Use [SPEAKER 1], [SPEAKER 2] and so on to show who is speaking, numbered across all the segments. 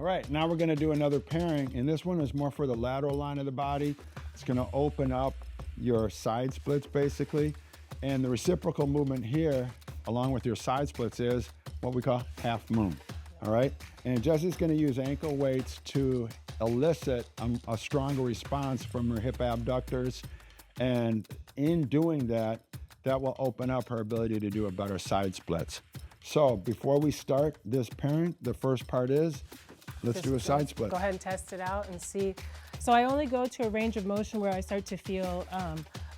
[SPEAKER 1] All right, now we're gonna do another pairing, and this one is more for the lateral line of the body. It's gonna open up your side splits basically. And the reciprocal movement here, along with your side splits, is what we call half moon. All right, and Jesse's gonna use ankle weights to elicit a stronger response from her hip abductors. And in doing that, that will open up her ability to do a better side splits. So before we start this pairing, the first part is, let's do a side split.
[SPEAKER 2] Go ahead and test it out and see. So I only go to a range of motion where I start to feel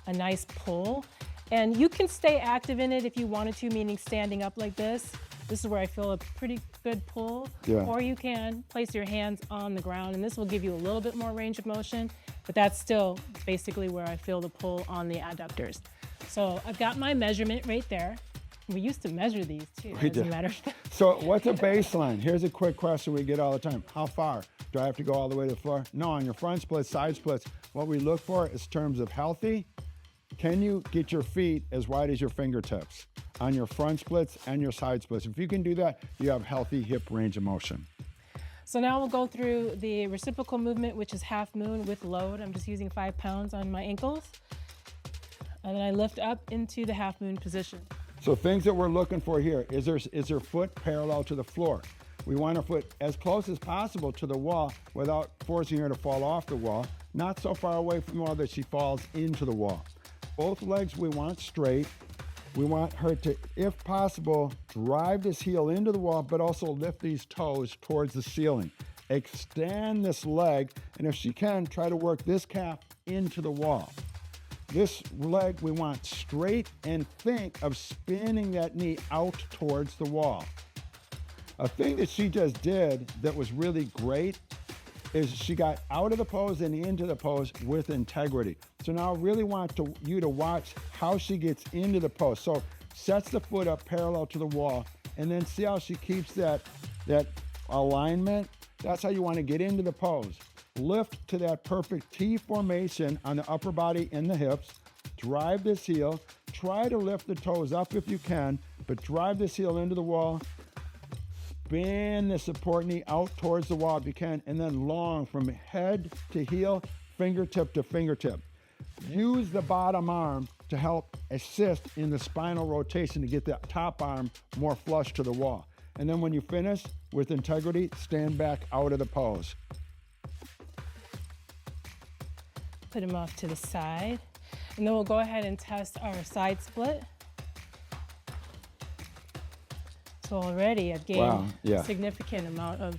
[SPEAKER 2] a nice pull. And you can stay active in it if you wanted to, meaning standing up like this. This is where I feel a pretty good pull.
[SPEAKER 1] Yeah.
[SPEAKER 2] Or you can place your hands on the ground, and this will give you a little bit more range of motion, but that's still basically where I feel the pull on the adductors. So I've got my measurement right there. We used to measure these too, as a matter of fact.
[SPEAKER 1] So what's a baseline? Here's a quick question we get all the time. How far? Do I have to go all the way to the floor? No, on your front splits, side splits, what we look for is terms of healthy. Can you get your feet as wide as your fingertips on your front splits and your side splits? If you can do that, you have healthy hip range of motion.
[SPEAKER 2] So now we'll go through the reciprocal movement, which is half moon with load. I'm just using 5 pounds on my ankles. And then I lift up into the half moon position.
[SPEAKER 1] So things that we're looking for here, is her foot parallel to the floor? We want her foot as close as possible to the wall without forcing her to fall off the wall, not so far away from the wall that she falls into the wall. Both legs we want straight. We want her to, if possible, drive this heel into the wall, but also lift these toes towards the ceiling. Extend this leg, and if she can, try to work this calf into the wall. This leg we want straight, and think of spinning that knee out towards the wall. A thing that she just did that was really great is she got out of the pose and into the pose with integrity. So now I really want you to watch how she gets into the pose. So sets the foot up parallel to the wall, and then see how she keeps that alignment. That's how you want to get into the pose. Lift to that perfect T formation on the upper body and the hips. Drive this heel. Try to lift the toes up if you can, but drive this heel into the wall. Spin the support knee out towards the wall if you can, and then long from head to heel, fingertip to fingertip. Use the bottom arm to help assist in the spinal rotation to get the top arm more flush to the wall. And then when you finish, with integrity, stand back out of the pose.
[SPEAKER 2] Put them off to the side. And then we'll go ahead and test our side split. So already I've gained a significant amount of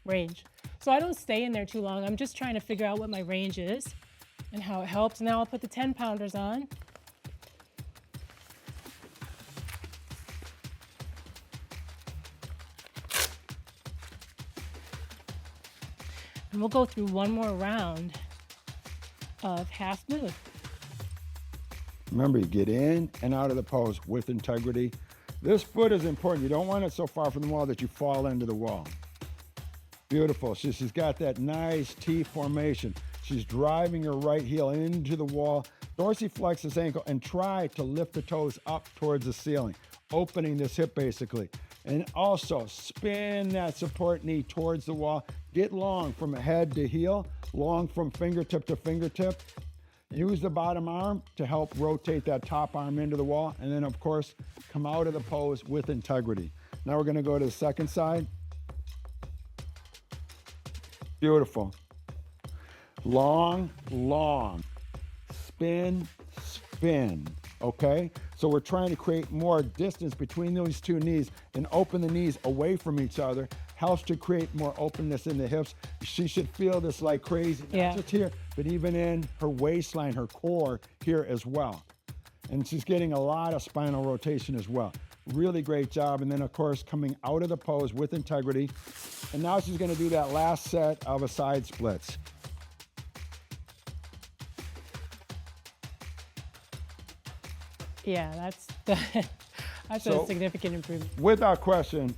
[SPEAKER 2] range. So I don't stay in there too long. I'm just trying to figure out what my range is and how it helps. Now I'll put the 10-pounders on. And we'll go through one more round of half moon.
[SPEAKER 1] Remember, you get in and out of the pose with integrity. This foot is important. You don't want it so far from the wall that you fall into the wall. Beautiful. She's got that nice T formation. She's driving her right heel into the wall. Dorsiflex this ankle and try to lift the toes up towards the ceiling, opening this hip basically. And also spin that support knee towards the wall. Get long from head to heel, long from fingertip to fingertip. Use the bottom arm to help rotate that top arm into the wall. And then, of course, come out of the pose with integrity. Now we're going to go to the second side. Beautiful. Long, long. Spin, spin. Okay? So we're trying to create more distance between those two knees and open the knees away from each other. Helps to create more openness in the hips. She should feel this like crazy, not just here, but even in her waistline, her core here as well. And she's getting a lot of spinal rotation as well. Really great job. And then of course, coming out of the pose with integrity. And now she's gonna do that last set of a side splits.
[SPEAKER 2] Yeah, that's a significant improvement.
[SPEAKER 1] Without question,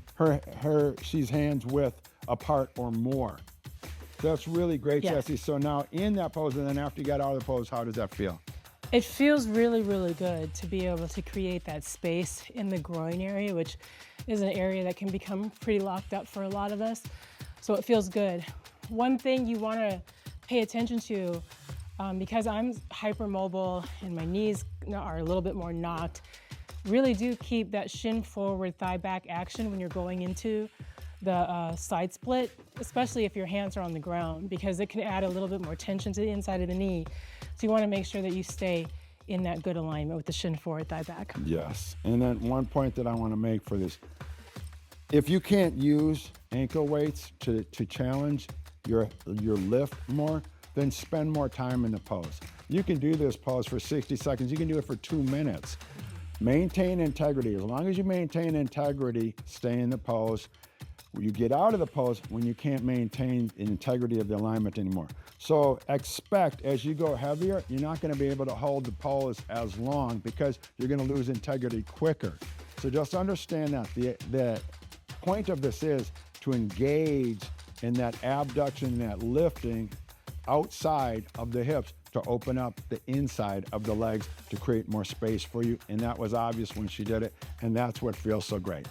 [SPEAKER 1] she's hands width apart or more. So that's really great, Jessie. So now in that pose, and then after you got out of the pose, how does that feel?
[SPEAKER 2] It feels really, really good to be able to create that space in the groin area, which is an area that can become pretty locked up for a lot of us. So it feels good. One thing you want to pay attention to, because I'm hypermobile and my knees are a little bit more knocked, really do keep that shin forward, thigh back action when you're going into the side split, especially if your hands are on the ground, because it can add a little bit more tension to the inside of the knee. So you want to make sure that you stay in that good alignment with the shin forward, thigh back.
[SPEAKER 1] Yes. And then one point that I want to make for this, if you can't use ankle weights to challenge your lift more, then spend more time in the pose. You can do this pose for 60 seconds. You can do it for 2 minutes. Maintain integrity. As long as you maintain integrity, stay in the pose. You get out of the pose when you can't maintain the integrity of the alignment anymore. So expect, as you go heavier, you're not going to be able to hold the pose as long because you're going to lose integrity quicker. So just understand that the point of this is to engage in that abduction, that lifting outside of the hips to open up the inside of the legs to create more space for you. And that was obvious when she did it, and that's what feels so great.